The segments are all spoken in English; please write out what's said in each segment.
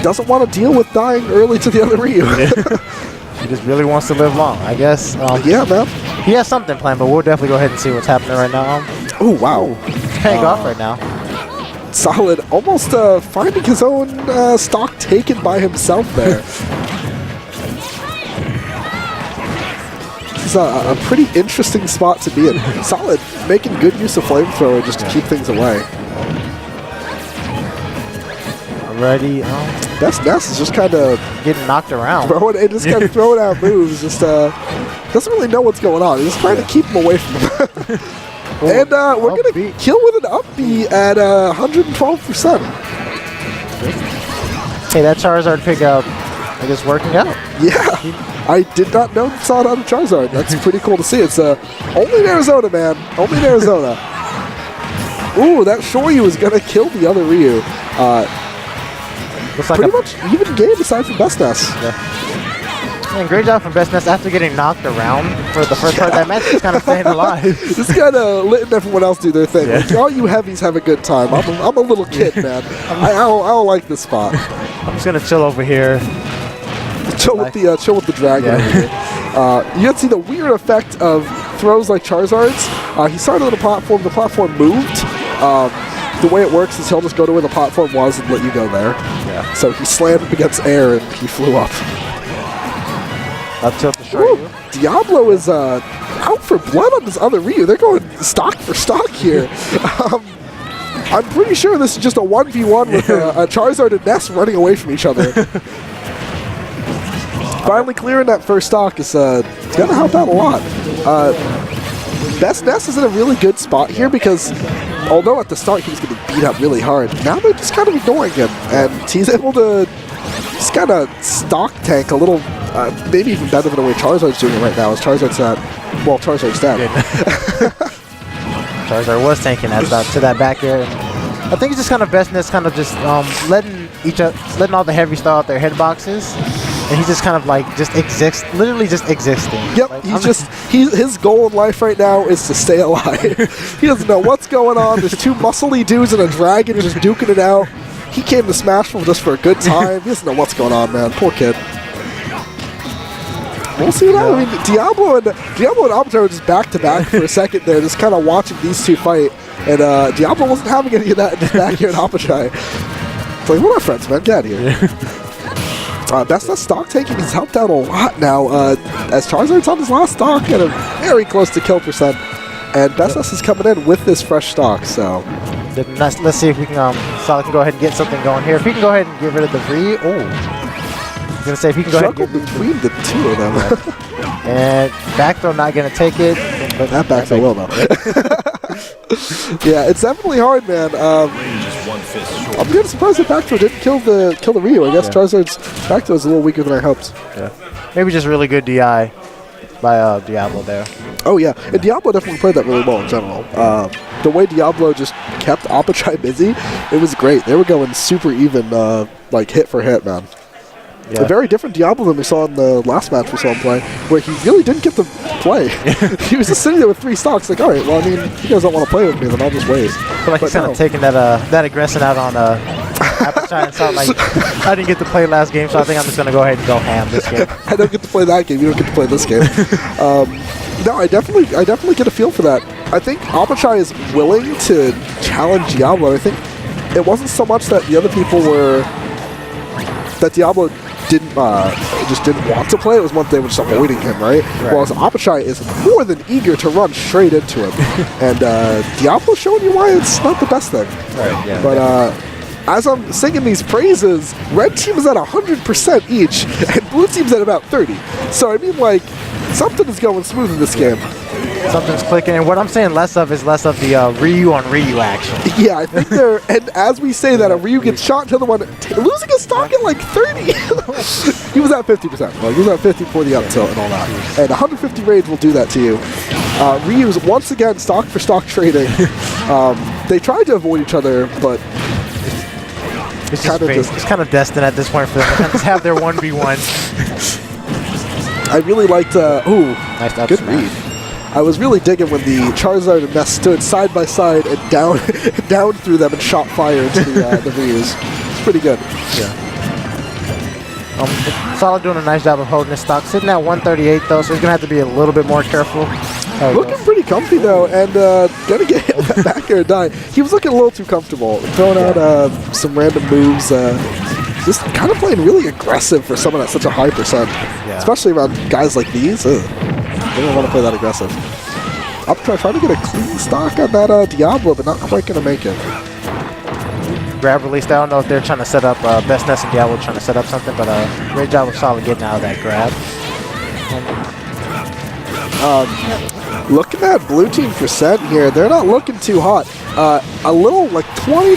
doesn't want to deal with dying early to the other Ryu. He just really wants to live long, I guess. Yeah, man. He has something planned, but we'll definitely go ahead and see what's happening right now. Oh, wow. Paying off right now. Solid. Almost finding his own stock taken by himself there. This is a pretty interesting spot to be in. Solid. Making good use of Flamethrower just to keep things away. Already. BestNess is just kind of getting knocked around. Throwing out moves. Just doesn't really know what's going on. He's just trying to keep him away from him. And we're going to kill with an up B at 112%. Hey, that Charizard pickup, I guess, working out. Yeah. I did not know it saw it on a Charizard. That's pretty cool to see. It's only in Arizona, man. Only in Arizona. Ooh, that Shoryu is going to kill the other Ryu. Looks like pretty much even game aside from BestNess. Yeah. Man, great job from BestNess after getting knocked around for the first part of that match. He's kind of staying alive. Just kind of letting everyone else do their thing. Yeah. Like, all you heavies have a good time. I'm a little kid, man. I don't like this spot. I'm just going to chill over here. Chill with the dragon over here. You can see the weird effect of throws like Charizard's. He started on the platform moved. The way it works is he'll just go to where the platform was and let you go there. Yeah. So he slammed up against air and he flew up. Up tilt to Shoryu. Diablo is out for blood on this other Ryu. They're going stock for stock here. I'm pretty sure this is just a 1v1 with a Charizard and Ness running away from each other. Finally clearing that first stock is going to help out a lot. BestNess is in a really good spot here because although at the start he was getting beat up really hard, now they're just kind of ignoring him, and he's able to just kind of stock tank a little, maybe even better than the way Charizard's doing it right now, as Charizard's Charizard's dead. Charizard was tanking that to that back air. I think it's just kind of BestNess kind of just letting all the heavy start out their hitboxes. And he's just kind of like literally just existing. Yep, like, his goal in life right now is to stay alive. He doesn't know what's going on. There's two muscly dudes and a dragon just duking it out. He came to Smashville just for a good time. He doesn't know what's going on, man. Poor kid. We'll see what happens. I mean, Diablo and Obito were just back to back for a second there, just kind of watching these two fight. And Diablo wasn't having any of that in his back here at Apachai. It's like, what are friends, man? Get out of here. BestNess stock taking has helped out a lot now, as Charizard's on his last stock at a very close to kill percent, and BestNess is coming in with this fresh stock. So let's see if we can Solid can go ahead and get something going here. If he can go ahead and get rid of the Ryu, I was gonna say if he can go ahead and get between the two of them. And back throw not gonna take it. But that back throw will though. Yeah, it's definitely hard, man. I'm kind of surprised that back throw didn't kill the Ryu. I guess Charizard's back throw is a little weaker than I hoped. Yeah, maybe just really good DI by Diablo there. Oh yeah, and Diablo definitely played that really well in general. The way Diablo just kept Apachai busy, it was great. They were going super even, like hit for hit, man. Yeah. A very different Diablo than we saw in the last match we saw him play, where he really didn't get to play. He was just sitting there with 3 stocks, like, all right, well, I mean, if you guys don't want to play with me, then I'll just wait. I feel like he's kind of taking that aggression out on Apachai and Salt. Like, I didn't get to play last game, so I think I'm just going to go ahead and go ham this game. I don't get to play that game. You don't get to play this game. No, I definitely get a feel for that. I think Apachai is willing to challenge Diablo. I think it wasn't so much that the other people were that Diablo didn't want to play. It was one thing, just avoiding him, right? Whereas Apachai is more than eager to run straight into him, and Diablo's showing you why it's not the best thing. Right. Yeah. But as I'm singing these praises, red team is at 100% each, and blue team's at about 30. So I mean, like, something is going smooth in this game. Something's clicking, and what I'm saying less of the Ryu on Ryu action. Yeah, I think they're, and as we say that, a Ryu gets shot to the one, losing his stock at like 30. He was at 50%. Like, he was at 50 for the up tilt and all that. And 150 rage will do that to you. Ryu's once again stock for stock trading. They tried to avoid each other, but it's kind of destined at this point for them to just have their 1v1s. I really liked, nice good read. I was really digging when the Charizard and Ness stood side by side and down through them and shot fire into the Ryus. It's pretty good. Yeah. Solid doing a nice job of holding his stock. Sitting at 138 though, so he's gonna have to be a little bit more careful. Looking pretty comfy though, and gonna get hit with that back air die. He was looking a little too comfortable, throwing out some random moves. Just kind of playing really aggressive for someone at such a high percent, especially around guys like these. They don't want to play that aggressive. I'm trying to get a clean stock on that Diablo, but not quite gonna make it. Grab release. I don't know if they're trying to set up BestNess and Diablo trying to set up something, but great job of Solid getting out of that grab. Looking at blue team percent here, they're not looking too hot. A little like 20.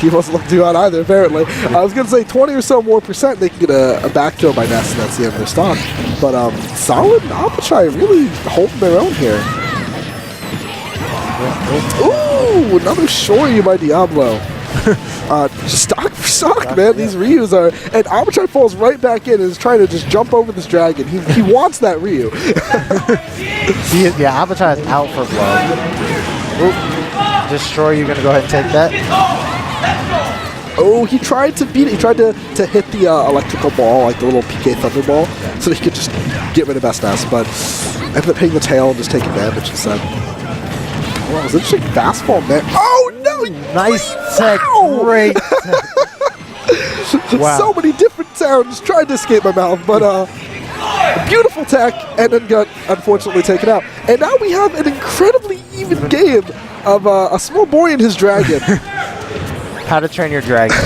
He wasn't looking too hot either, apparently. I was going to say 20 or so more percent, they can get a back throw by Ness, and that's the end of their stock. But Solid and Apachai really holding their own here. Ooh, another Shoryu by Diablo. Just stock for stock, man. These Ryus are... And Apachai falls right back in and is trying to just jump over this dragon. He wants that Ryu. Yeah, Apachai is out for blood. Just Shoryu going to go ahead and take that. Oh, he tried to beat it. He tried to hit the electrical ball, like the little PK Thunderball, so he could just get rid of BestNess, but ended up hitting the tail and just taking damage instead. Wow, it was interesting fastball, man. Oh, no! Nice tech. Great tech. Wow. So many different sounds tried to escape my mouth, but beautiful tech, and then got unfortunately taken out. And now we have an incredibly even game of a small boy and his dragon. How to Train Your Dragon.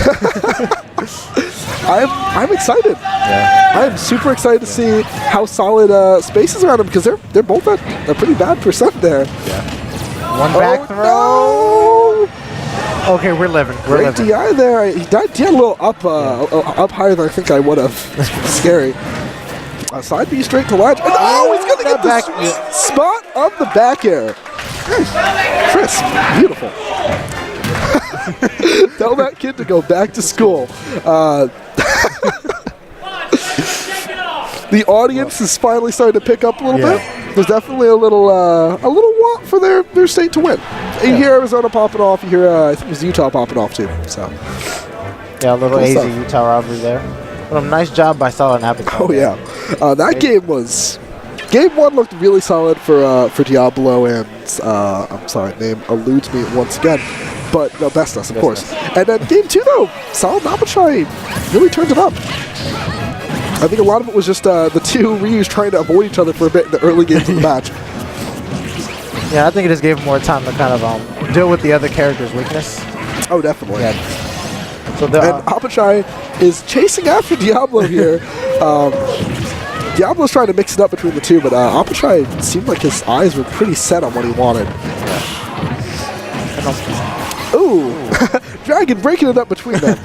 I'm excited. Yeah. I'm super excited to see how solid spaces around them, because they're both at a pretty bad percent there. Yeah. One back throw. No! Okay, we're living. We're Great living. DI there. He died a little up higher than I think I would have. Scary. Side B straight to ledge. And he's going to get the sweet spot of the back air. Crisp. Beautiful. Tell that kid to go back to school. The audience is finally starting to pick up a little bit. There's definitely a little want for their state to win. You hear Arizona popping off. You hear I think it was Utah popping off too. So yeah, a little AZ Utah rivalry there. But nice job by Solid and Apachai. Oh yeah, that game was. Game one looked really solid for Diablo, and I'm sorry, name eludes me once again. But no, BestNess, of course. And then game two though, Solid and Apachai really turned it up. I think a lot of it was just the two Ryus trying to avoid each other for a bit in the early games of the match. Yeah, I think it just gave him more time to kind of deal with the other character's weakness. Oh, definitely. Yeah. So and Apachai is chasing after Diablo here. Diablo's trying to mix it up between the two, but Apachai seemed like his eyes were pretty set on what he wanted. Ooh, Dragon breaking it up between them.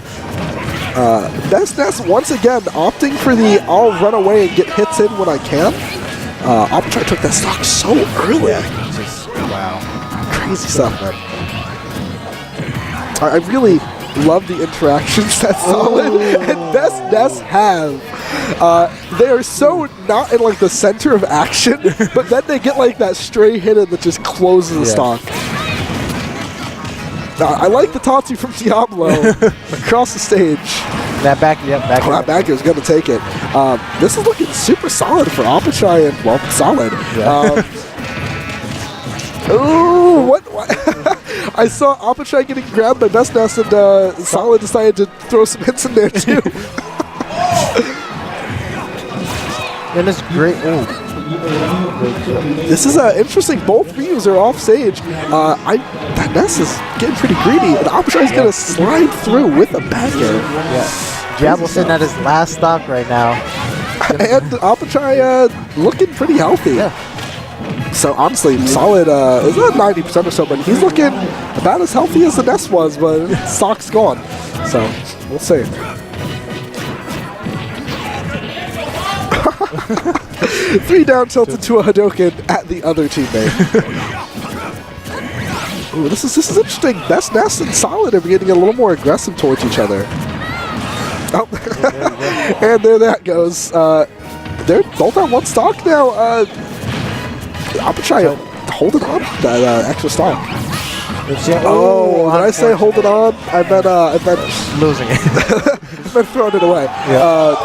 BestNess once again opting for the I'll run away and get hits in when I can. Apachai took that stock so early. Wow. Crazy stuff, man. I really love the interactions that Solid and BestNess have. They are so not in like the center of action, but then they get like that stray hit in that just closes the stock. I like the Tatsu from Diablo across the stage. That back, that back is going to take it. This is looking super solid for Apachai and, well, solid. Yeah. Ooh, what? I saw Apachai getting grabbed by BestNess, and Solid decided to throw some hits in there too. And it's great. This is interesting. Both Ryus are off stage. That Ness is getting pretty greedy, and Apachai is going to slide through with a back air. Yeah. Diablo sitting at his last stock right now. And Apachai looking pretty healthy. Yeah. So honestly, Solid is at 90% or so, but he's looking about as healthy as the Ness was, but stock's gone. So we'll see. 3 down tilted to a Hadoken at the other teammate. Ooh, this is interesting. BestNess and Solid are getting a little more aggressive towards each other. Oh, and there that goes. They're both on one stock now. Apachai holding on to that extra stock. Oh, did I say hold it on? I meant losing it. I meant throwing it away. Yeah.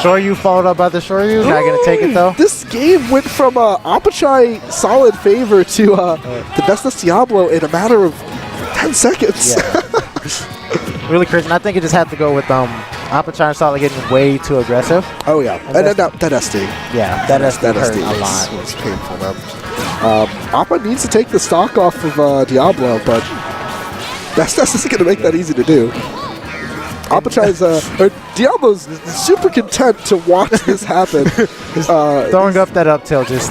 Shoryu followed up by the Shoryu. Not going to take it, though. This game went from Apachai solid favor to the BestNess Diablo in a matter of 10 seconds. Yeah. Really crazy. And I think it just had to go with Apachai and Solid getting way too aggressive. Oh, yeah. And then that SD. Yeah, that SD hurt a lot. It was painful, man. Appa needs to take the stock off of Diablo, but BestNess isn't going to make that easy to do. Apachai's, Diablo's super content to watch this happen. Throwing up that up tilt just...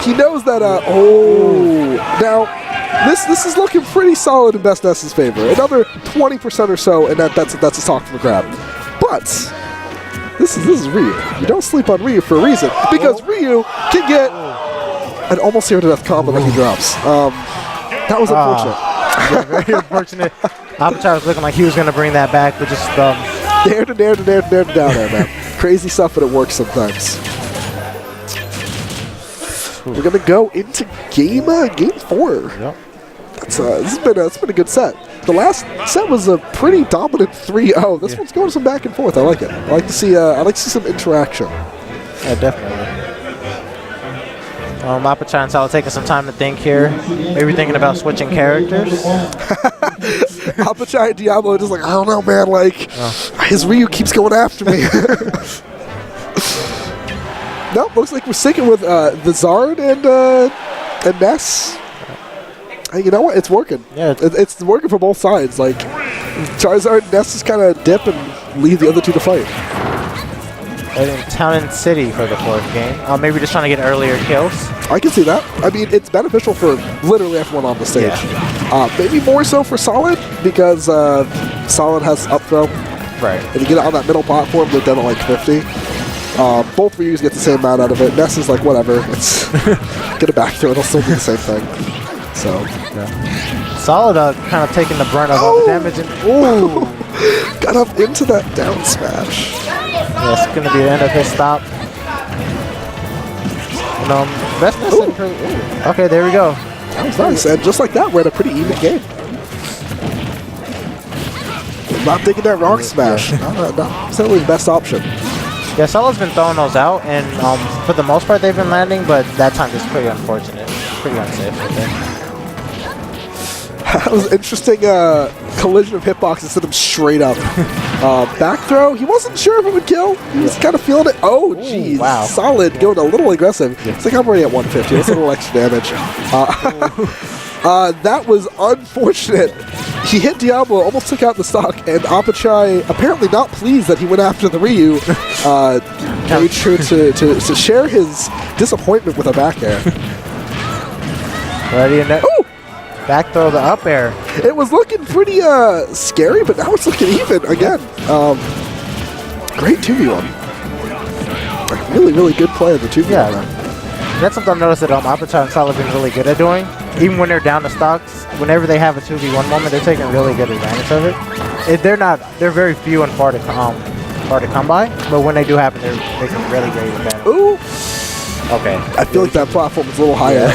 He knows that, now, this is looking pretty solid in BestNess's favor. Another 20% or so, and that's a stock from a grab. But this is Ryu. You don't sleep on Ryu for a reason, because Ryu can get an almost here to death combo that he drops. That was unfortunate. Yeah, very unfortunate. Apachai was looking like he was going to bring that back, but just dare to down there, man. Crazy stuff, but it works sometimes. We're gonna go into game 4. Yep. This has been a good set. The last set was a pretty dominant 3-0. This one's going some back and forth. I like it. I like to see some interaction. Yeah, definitely. Apachai and Solid taking some time to think here. Maybe thinking about switching characters. Apachai and Diablo are just like, I don't know, man. Like, his Ryu keeps going after me. Nope, looks like we're sticking with the Zard and Ness. Hey, you know what? It's working. Yeah, it's working for both sides. Like, Charizard and Ness just kind of dip and leave the other two to fight. And in Town and City for the 4th game. Maybe just trying to get earlier kills. I can see that. I mean, it's beneficial for literally everyone on the stage. Yeah. Maybe more so for Solid, because Solid has up throw. Right. And you get it on that middle platform, they're done at like 50. Both Ryus get the same amount out of it. Ness is like, whatever. It's get a back throw, it'll still do the same thing. So, yeah. Solid kind of taking the brunt of all the damage. And, got up into that down smash. Yeah, it's going to be the end of his stop. And, BestNess. Okay, there we go. That was nice. And just like that, we're at a pretty even game. Not taking that rock smash. Not necessarily the best option. Yeah, Solid's been throwing those out, and for the most part they've been landing, but that time is pretty unfortunate. Pretty unsafe right there. That was an interesting collision of hitboxes sent him straight up. Back throw, he wasn't sure if it would kill. He was kind of feeling it. Oh, jeez. Wow. Solid, going a little aggressive. It's like I'm already at 150. That's a little extra damage. That was unfortunate. He hit Diablo, almost took out the stock, and Apachai, apparently not pleased that he went after the Ryu, made sure to share his disappointment with a back air. Ready in there. Ooh! Back throw the up air. It was looking pretty scary, but now it's looking even again. Great 2v1. Like, really, really good play of the 2v1. Yeah. That's something I've noticed that Apachai and Solid have been really good at doing. Even when they're down to stocks, whenever they have a 2v1 moment, they're taking really good advantage of it. They're very few and far to come by, but when they do happen, they're taking really great advantage. Ooh. Okay. I feel like that platform is a little higher.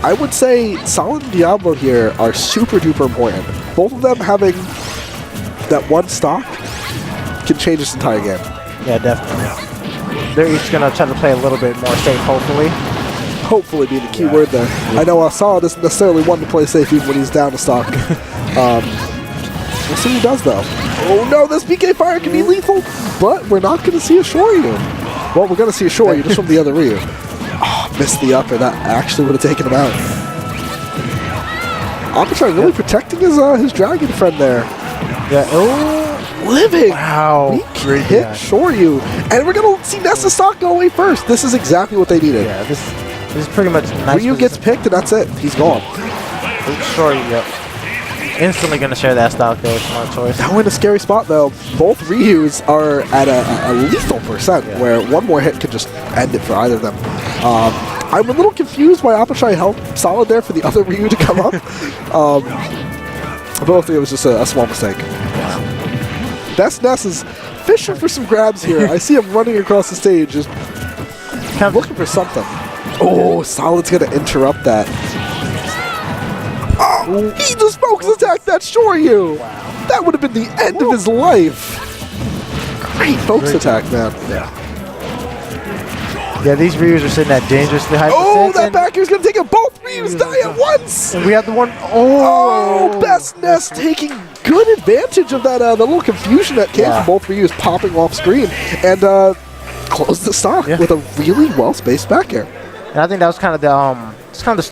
I would say Solid and Diablo here are super duper important. Both of them having that one stock can change this entire game. Yeah, definitely. They're each going to try to play a little bit more safe, hopefully. Hopefully being the key word there. Yeah. I know Solid isn't necessarily one to play safe even when he's down to stock. We'll see what he does, though. Oh, no, this BK Fire can be lethal, but we're not going to see a Shoryu. Well, we're going to see a Shoryu just from the other Ryu. Oh, missed the upper. That actually would have taken him out. Apachai really protecting his dragon friend there. Yeah. Oh. Living. Wow. We can hit Shoryu. And we're going to see Nessa stock go away first. This is exactly what they needed. Yeah, this is pretty much nice. Ryu gets picked, and that's it. He's gone. Shoryu, yep. Instantly going to share that stock there. Smart choice. Now we're in a scary spot, though. Both Ryus are at a lethal percent, where one more hit could just end it for either of them. I'm a little confused why Apachai held Solid there for the other Ryu to come up. But I think it was just a small mistake. BestNess is fishing for some grabs here. I see him running across the stage, just Kind of- looking for something. Oh, Solid's going to interrupt that. Oh, he just focus attack that Shoryu. That would have been the end of his life. Great focus attack, man. Yeah, these Ryus are sitting at dangerously high Oh, percent, that and- back air's going to take it. Both Ryus die at once. And we have the one. Oh, BestNess taking good advantage of that the little confusion that came Yeah. from both Ryus popping off screen and closed the stock with a really well-spaced back air. And I think that was kind of the